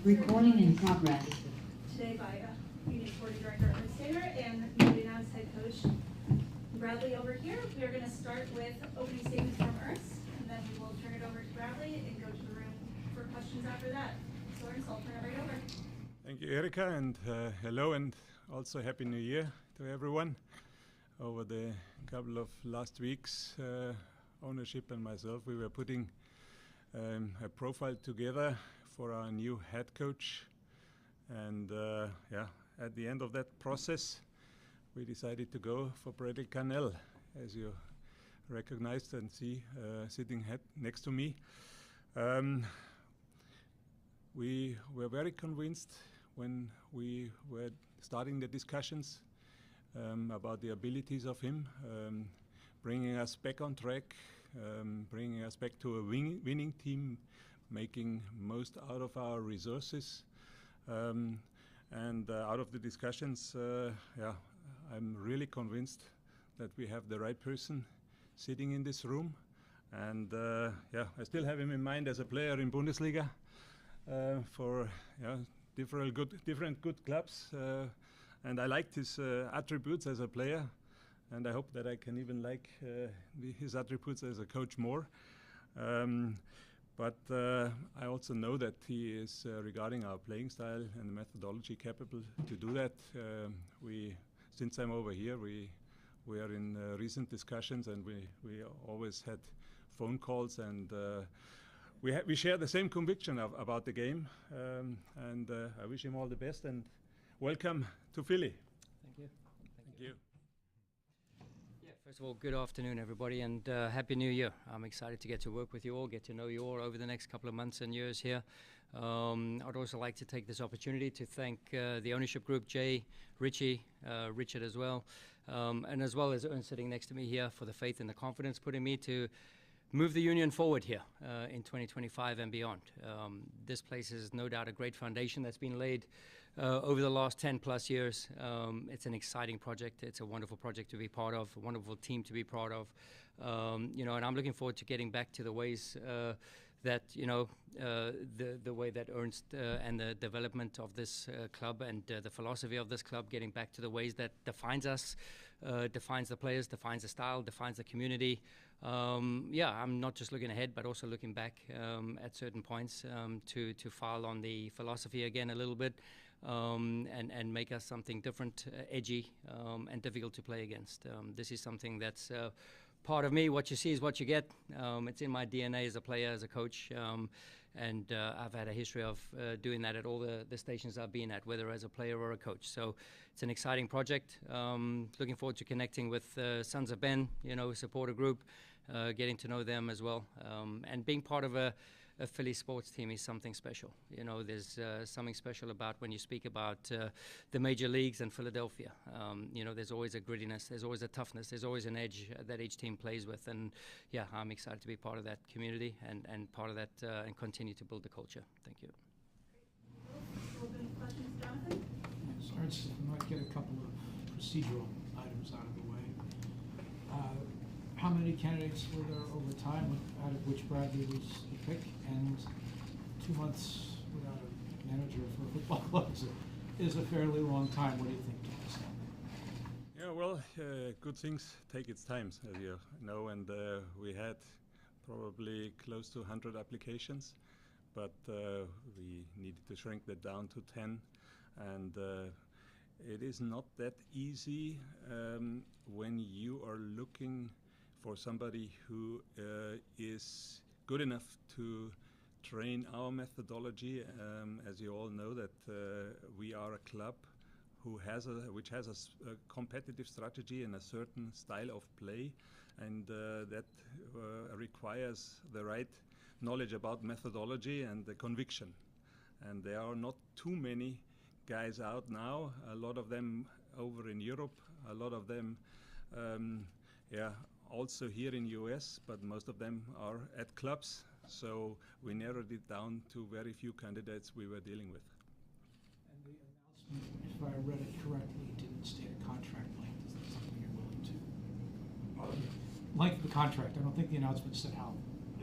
Recording in progress. Today by Union Sporting Director Ernst and newly announced head coach Bradley over here. We are going to start with opening statements from Ernst, and then we will turn it over to Bradley and go to the room for questions after that. So Ernst, I'll turn it right over. Thank you, Erika, and hello, and also Happy New Year to everyone. Over the couple of last weeks, ownership and myself, we were putting a profile together for our new head coach, and at the end of that process we decided to go for Bradley Carnell, as you recognized and see sitting next to me. We were very convinced when we were starting the discussions about the abilities of him, bringing us back on track, bringing us back to a winning team, making most out of our resources, and out of the discussions, I'm really convinced that we have the right person sitting in this room, and I still have him in mind as a player in Bundesliga for different good clubs, and I liked his attributes as a player, and I hope that I can even like his attributes as a coach more. But I also know that he is, regarding our playing style and the methodology, capable to do that. Since I'm over here, we are in recent discussions, and we always had phone calls, and we share the same conviction about the game. And I wish him all the best, and welcome to Philly. Thank you. Thank you. First of all, good afternoon, everybody, and Happy New Year. I'm excited to get to work with you all, get to know you all over the next couple of months and years here. I'd also like to take this opportunity to thank the ownership group, Jay, Richie, Richard as well, and as well as Ernst sitting next to me here, for the faith and the confidence put in me to move the Union forward here in 2025 and beyond. This place is no doubt a great foundation that's been laid over the last 10 plus years. It's an exciting project. It's a wonderful project to be part of, a wonderful team to be part of. And I'm looking forward to getting back to the ways that, the way that Ernst and the development of this club and the philosophy of this club, getting back to the ways that defines us, defines the players, defines the style, defines the community. I'm not just looking ahead, but also looking back at certain points to file on the philosophy again a little bit, and make us something different, edgy, and difficult to play against. This is something that's part of me. What you see is what you get. It's in my DNA as a player, as a coach, and I've had a history of doing that at all the stations I've been at, whether as a player or a coach. So it's an exciting project. Looking forward to connecting with Sons of Ben, supporter group, getting to know them as well, and being part of a Philly sports team is something special. There's something special about when you speak about the major leagues and Philadelphia. There's always a grittiness, there's always a toughness, there's always an edge that each team plays with. And I'm excited to be part of that community and part of that and continue to build the culture. Thank you. Open questions, Jonathan? So Ernst, if we might get a couple of procedural items out of the way. How many candidates were there over time, out of which Bradley was the pick? And 2 months without a manager for a football club is a fairly long time. What do you think, Thomas? Good things take its time, as you know, and we had probably close to 100 applications, but we needed to shrink that down to 10, and it is not that easy when you are looking for somebody who is good enough to train our methodology. As you all know, that we are a club which has a competitive strategy and a certain style of play, and that requires the right knowledge about methodology and the conviction. And there are not too many guys out now, a lot of them over in Europe, a lot of them also here in US, but most of them are at clubs. So we narrowed it down to very few candidates we were dealing with. And the announcement, if I read it correctly, didn't state a contract length. Is that something you're willing to? Length of the contract. I don't think the announcement said how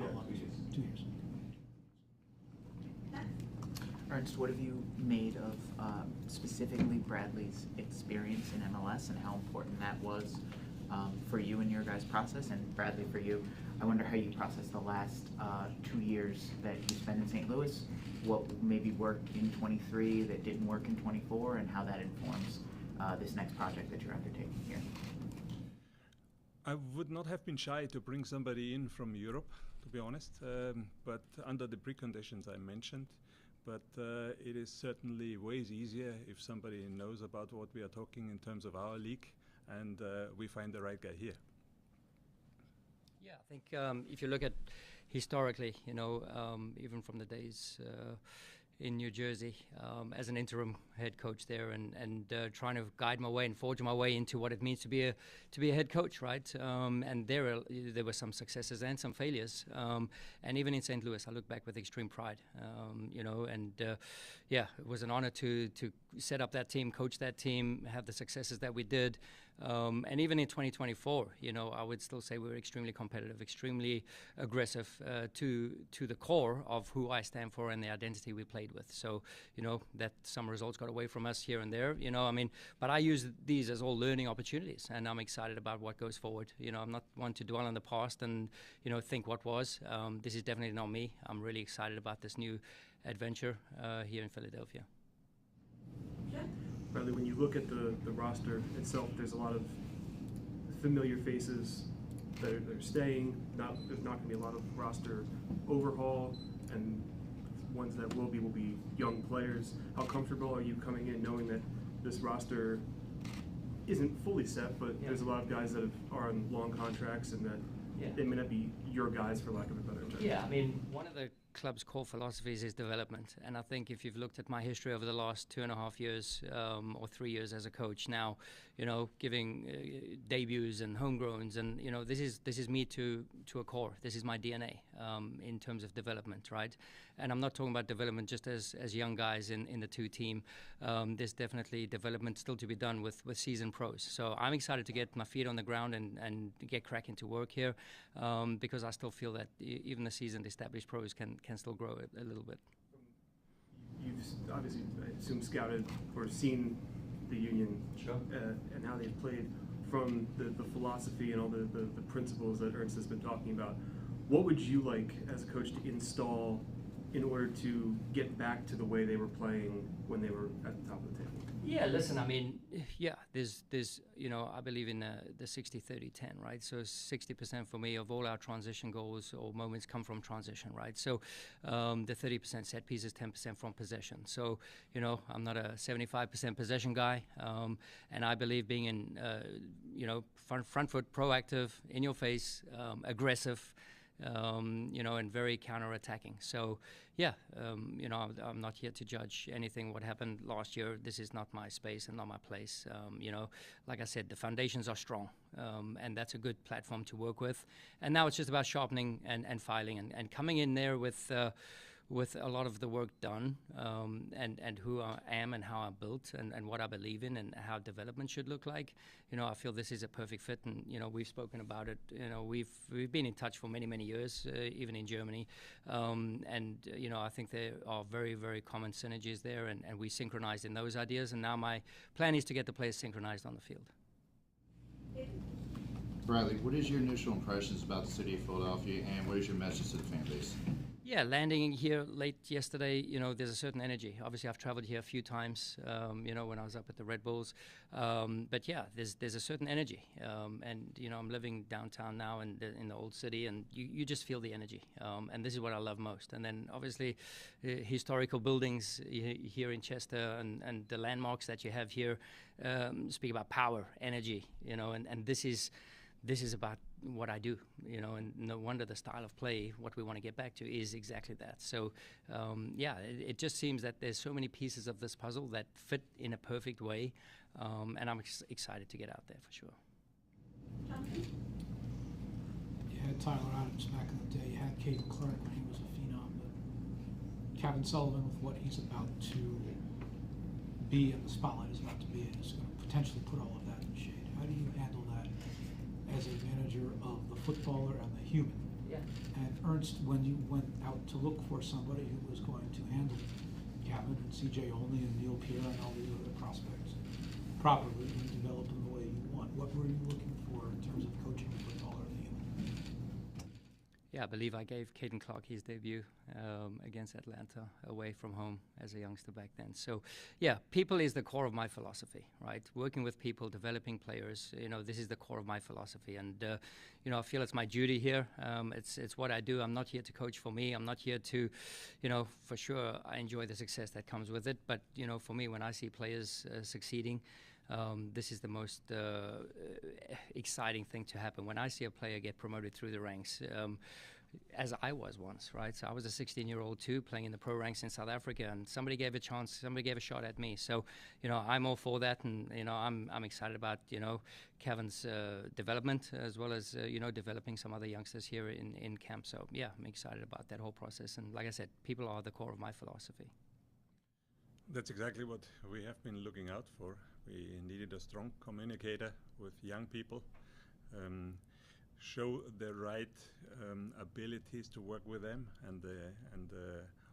long. 2 years. 2 years. All Ernst, what have you made of specifically Bradley's experience in MLS and how important that was for you and your guys' process? And Bradley, for you, I wonder how you processed the last 2 years that you spent in St. Louis, what maybe worked in 23 that didn't work in 24, and how that informs this next project that you're undertaking here. I would not have been shy to bring somebody in from Europe, to be honest, but under the preconditions I mentioned. But it is certainly ways easier if somebody knows about what we are talking in terms of our league, and we find the right guy here. Yeah, I think if you look at historically, you know, even from the days in New Jersey as an interim head coach there, and trying to guide my way and forge my way into what it means to be a head coach, right? And there were some successes and some failures, and even in St. Louis, I look back with extreme pride, you know, and yeah, it was an honor to set up that team, coach that team, have the successes that we did. And even in 2024, you know, I would still say we were extremely competitive, extremely aggressive to the core of who I stand for and the identity we played with. So, you know, that some results got away from us here and there, you know, I mean, but I use these as all learning opportunities, and I'm excited about what goes forward. You know, I'm not one to dwell on the past and, you know, think what was. This is definitely not me. I'm really excited about this new adventure here in Philadelphia. Bradley, when you look at the roster itself, there's a lot of familiar faces that are staying. There's not going to be a lot of roster overhaul, and ones that will be young players. How comfortable are you coming in knowing that this roster isn't fully set, but there's a lot of guys that are on long contracts and that they may not be your guys, for lack of a better term? Yeah, I mean, one of the club's core philosophies is development, and I think if you've looked at my history over the last 2.5 years or 3 years as a coach now, you know, giving debuts and homegrowns, and you know, this is me to a core. This is my DNA in terms of development, right? And I'm not talking about development just as young guys in the two team. There's definitely development still to be done with seasoned pros. So I'm excited to get my feet on the ground and get cracking to work here, because I still feel that even the seasoned established pros can still grow a little bit. You've obviously, I assume, scouted or seen the Union and how they've played from the philosophy and all the principles that Ernst has been talking about. What would you like as a coach to install in order to get back to the way they were playing when they were at the top of the table? Yeah, listen, I mean, yeah, there's you know, I believe in the 60-30-10, right? So 60% for me of all our transition goals or moments come from transition, right? So the 30% set pieces, 10% from possession. So, you know, I'm not a 75% possession guy, and I believe being in, you know, front foot, proactive, in your face, aggressive, you know, and very counter-attacking. So, yeah, you know, I'm not here to judge anything what happened last year. This is not my space and not my place. You know, like I said, the foundations are strong, and that's a good platform to work with. And now it's just about sharpening and filing and coming in there with a lot of the work done, and who I am and how I'm built and what I believe in and how development should look like. You know, I feel this is a perfect fit, and you know, we've spoken about it. You know, we've been in touch for many years, even in Germany, and you know, I think there are very common synergies there, and we synchronized in those ideas. And now my plan is to get the players synchronized on the field. Bradley, what is your initial impressions about the city of Philadelphia, and what is your message to the fan base? Yeah, landing here late yesterday, you know, there's a certain energy. Obviously, I've traveled here a few times, you know, when I was up at the Red Bulls. But yeah, there's a certain energy. And, you know, I'm living downtown now in the old city, and you just feel the energy. And this is what I love most. And then, obviously, historical buildings here in Chester and the landmarks that you have here speak about power, energy, you know, and this is about what I do, you know, and no wonder the style of play, what we want to get back to, is exactly that. So, yeah, it just seems that there's so many pieces of this puzzle that fit in a perfect way, and I'm excited to get out there for sure. You had Tyler Adams back in the day. You had Caden Clark when he was a phenom. But Kevin Sullivan, with what he's about to be and the spotlight is about to be in, is going to potentially put all of that in shade. How do you handle that as a manager of the footballer and the human? Yeah. And Ernst, when you went out to look for somebody who was going to handle Kevin and CJ Only and Neil Pierre and all these other prospects properly and develop them the way you want? What were you looking for in terms of coaching football early in? Yeah, I believe I gave Caden Clark his debut against Atlanta away from home as a youngster back then. So, yeah, people is the core of my philosophy, right? Working with people, developing players, this is the core of my philosophy. And, I feel it's my duty here. It's what I do. I'm not here to coach for me. I'm not here to, for sure, I enjoy the success that comes with it. But, for me, when I see players succeeding, this is the most exciting thing to happen. When I see a player get promoted through the ranks, as I was once, right? So I was a 16-year-old too, playing in the pro ranks in South Africa, and somebody gave a chance, somebody gave a shot at me. So, I'm all for that, and I'm excited about Kevin's development as well as developing some other youngsters here in camp. So yeah, I'm excited about that whole process. And like I said, people are the core of my philosophy. That's exactly what we have been looking out for. We needed a strong communicator with young people, show the right abilities to work with them, and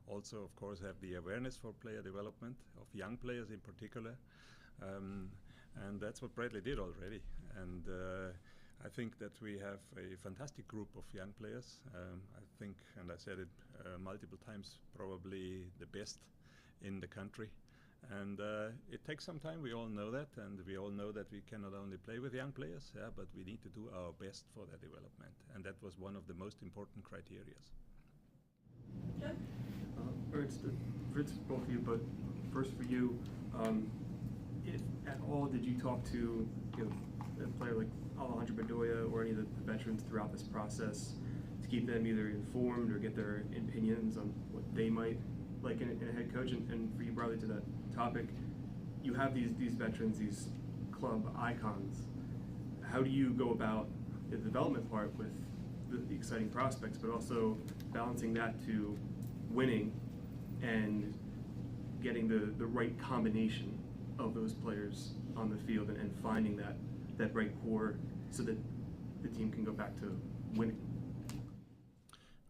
also, of course, have the awareness for player development of young players in particular. And that's what Bradley did already. And I think that we have a fantastic group of young players. I think, and I said it multiple times, probably the best in the country. And it takes some time, we all know that, and we all know that we cannot only play with young players, but we need to do our best for their development. And that was one of the most important criteria. Ernst, Fritz, both of you, but first for you, if at all did you talk to a player like Alejandro Bedoya or any of the veterans throughout this process to keep them either informed or get their opinions on what they might like in a head coach? And for you, Bradley, to that topic, you have these veterans, these club icons. How do you go about the development part with the exciting prospects, but also balancing that to winning and getting the right combination of those players on the field and finding that right core so that the team can go back to winning?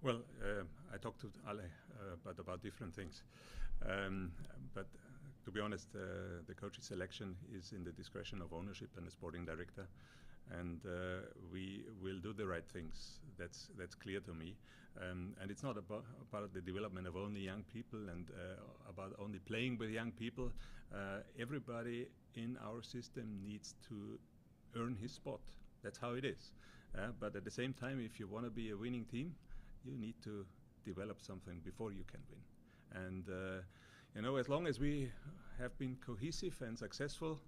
Well, I talked to Ale about different things, but to be honest, the coach's selection is in the discretion of ownership and the sporting director, and we will do the right things. That's clear to me, and it's not about the development of only young people and about only playing with young people. Everybody in our system needs to earn his spot. That's how it is. But at the same time, if you want to be a winning team, you need to develop something before you can win. And as long as we have been cohesive and successful,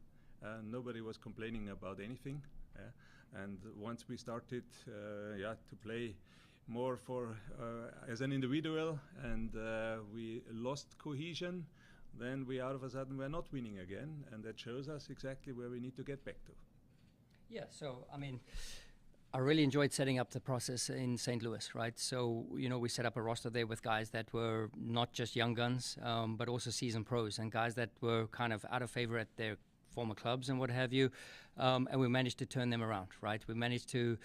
nobody was complaining about anything. And once we started to play more as an individual, and we lost cohesion, then we all of a sudden were not winning again, and that shows us exactly where we need to get back to. Yeah, so I really enjoyed setting up the process in St. Louis, right? So, we set up a roster there with guys that were not just young guns, but also seasoned pros and guys that were kind of out of favor at their former clubs and what have you. And we managed to turn them around, right? We managed to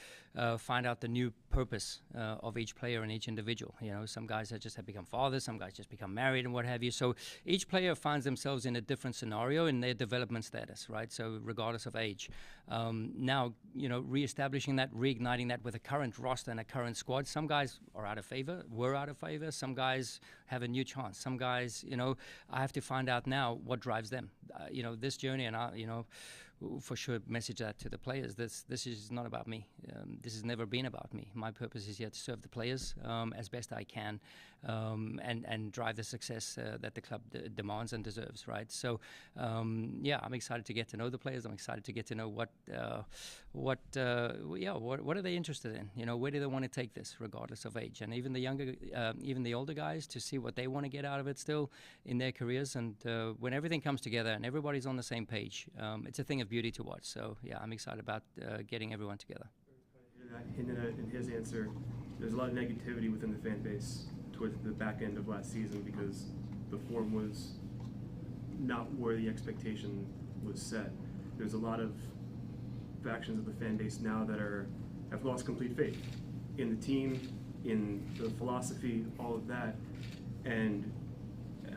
find out the new purpose of each player and each individual. Some guys that just have become fathers, some guys just become married and what have you. So each player finds themselves in a different scenario in their development status, right? So regardless of age. Now, reestablishing that, reigniting that with a current roster and a current squad. Some guys are out of favor, were out of favor. Some guys have a new chance. Some guys, I have to find out now what drives them. This journey, and for sure message that to the players. This is not about me. This has never been about me. My purpose is here to serve the players as best I can, and drive the success that the club demands and deserves, right? So, I'm excited to get to know the players. I'm excited to get to know what are they interested in? Where do they want to take this, regardless of age? And even the older guys, to see what they want to get out of it still in their careers. And when everything comes together and everybody's on the same page, it's a thing of beauty to watch. So yeah, I'm excited about getting everyone together. In his answer, there's a lot of negativity within the fan base towards the back end of last season because the form was not where the expectation was set. There's a lot of factions of the fan base now that have lost complete faith in the team, in the philosophy, all of that. And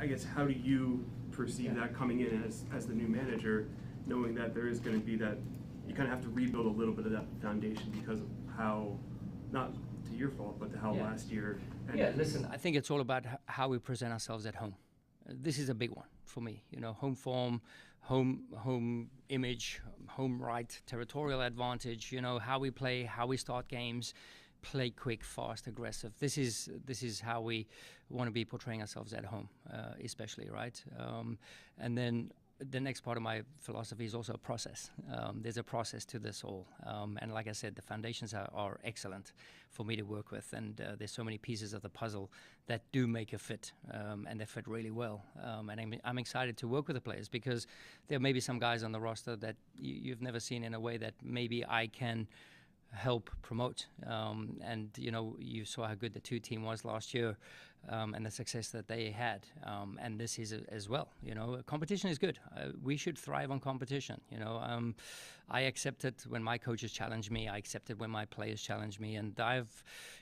I guess, how do you perceive that coming in as the new manager, knowing that there is going to be that, you kind of have to rebuild a little bit of that foundation because of how, not to your fault, but to how last year ended? Yeah, listen, I think it's all about how we present ourselves at home. This is a big one for me. You know, home form, home image, home right, territorial advantage. You know, how we play, how we start games, play quick, fast, aggressive. This is how we want to be portraying ourselves at home, especially, right? And then the next part of my philosophy is also a process. There's a process to this all. And like I said, the foundations are excellent for me to work with. And there's so many pieces of the puzzle that do make a fit, and they fit really well. And I'm excited to work with the players because there may be some guys on the roster that you've never seen in a way that maybe I can help promote. And, you know, you saw how good the 2 team was last year, and the success that they had. And this is as well. You know, competition is good. We should thrive on competition. You know, I accept it when my coaches challenge me. I accept it when my players challenge me. And I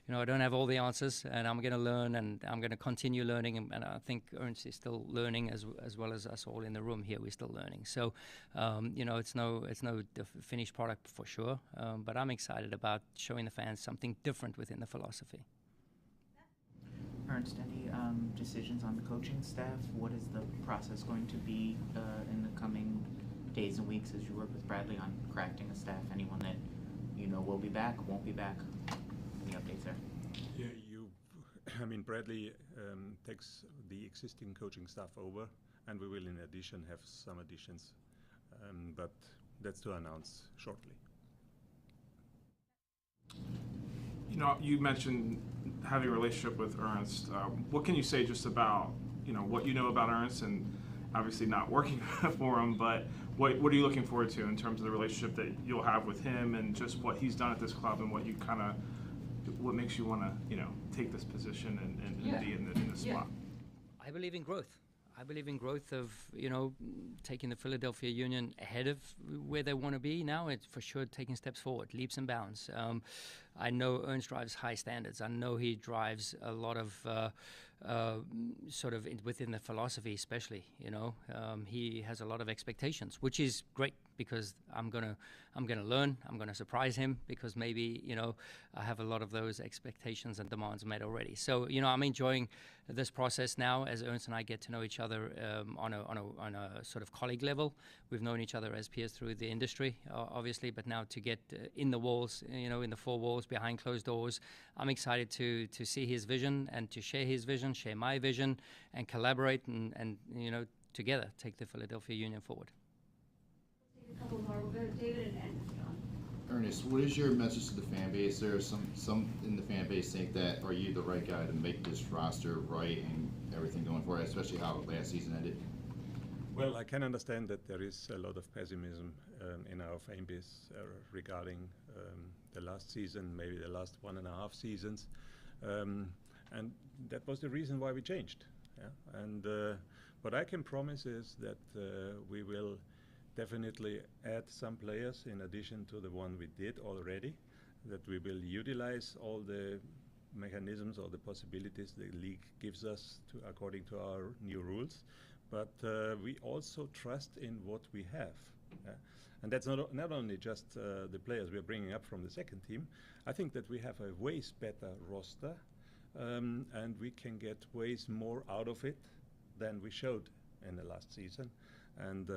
don't have all the answers, and I'm going to learn, and I'm going to continue learning. And I think Ernst is still learning as well as us all in the room here. We're still learning. So, you know, it's no finished product for sure. But I'm excited about showing the fans something different within the philosophy. Ernst, any decisions on the coaching staff? What is the process going to be in the coming days and weeks as you work with Bradley on crafting a staff? Anyone that you know will be back, won't be back? Any updates there? Yeah, Bradley takes the existing coaching staff over, and we will in addition have some additions, but that's to announce shortly. You know, you mentioned having a relationship with Ernst. What can you say just about, you know, what you know about Ernst, and obviously not working for him, but what are you looking forward to in terms of the relationship that you'll have with him, and just what he's done at this club, and what makes you want to, you know, take this position and be in this spot? I believe in growth. I believe in growth of, you know, taking the Philadelphia Union ahead of where they want to be now. It's for sure taking steps forward, leaps and bounds. I know Ernst drives high standards. I know he drives a lot of sort of within the philosophy, especially. You know, he has a lot of expectations, which is great because I'm gonna learn. I'm gonna surprise him because maybe, you know, I have a lot of those expectations and demands met already. So, you know, I'm enjoying this process now as Ernst and I get to know each other on a sort of colleague level. We've known each other as peers through the industry, obviously, but now to get in the walls, you know, in the 4 walls, behind closed doors, I'm excited to see his vision and to share his vision, share my vision, and collaborate and you know, together take the Philadelphia Union forward. Take a couple more. We'll go to David and John. Ernest, what is your message to the fan base? There are some in the fan base think that, are you the right guy to make this roster right and everything going forward, especially how last season ended? Well, I can understand that there is a lot of pessimism in our fan base regarding the last season, maybe the last 1.5 seasons, and that was the reason why we changed. Yeah? And what I can promise is that we will definitely add some players in addition to the one we did already, that we will utilize all the mechanisms or the possibilities the league gives us according to our new rules. But we also trust in what we have. And that's not only just the players we are bringing up from the second team. I think that we have a ways better roster, and we can get ways more out of it than we showed in the last season. And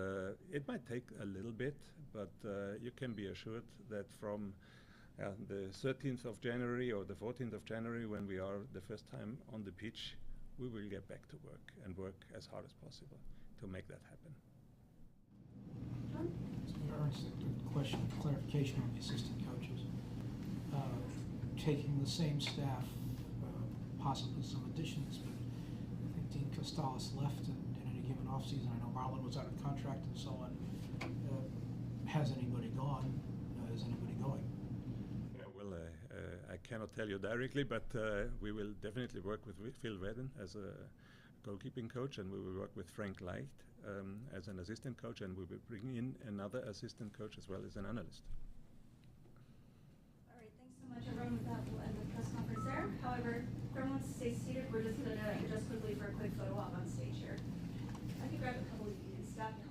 it might take a little bit, but you can be assured that from the 13th of January or the 14th of January, when we are the first time on the pitch, we will get back to work and work as hard as possible to make that happen. John? Ernst, a question of clarification on the assistant coaches. Taking the same staff, possibly some additions, but I think Dean Costales left in any given offseason. I know Marlon was out of contract and so on. Has anybody gone? Is anybody going? I cannot tell you directly, but we will definitely work with Phil Wedden as a goalkeeping coach, and we will work with Frank Leicht as an assistant coach, and we will bring in another assistant coach as well as an analyst. All right, thanks so much, everyone. With that, we'll end the press conference there. However, if everyone wants to stay seated, we're just going to adjust quickly for a quick photo op on stage here. grab a couple of you and stuff.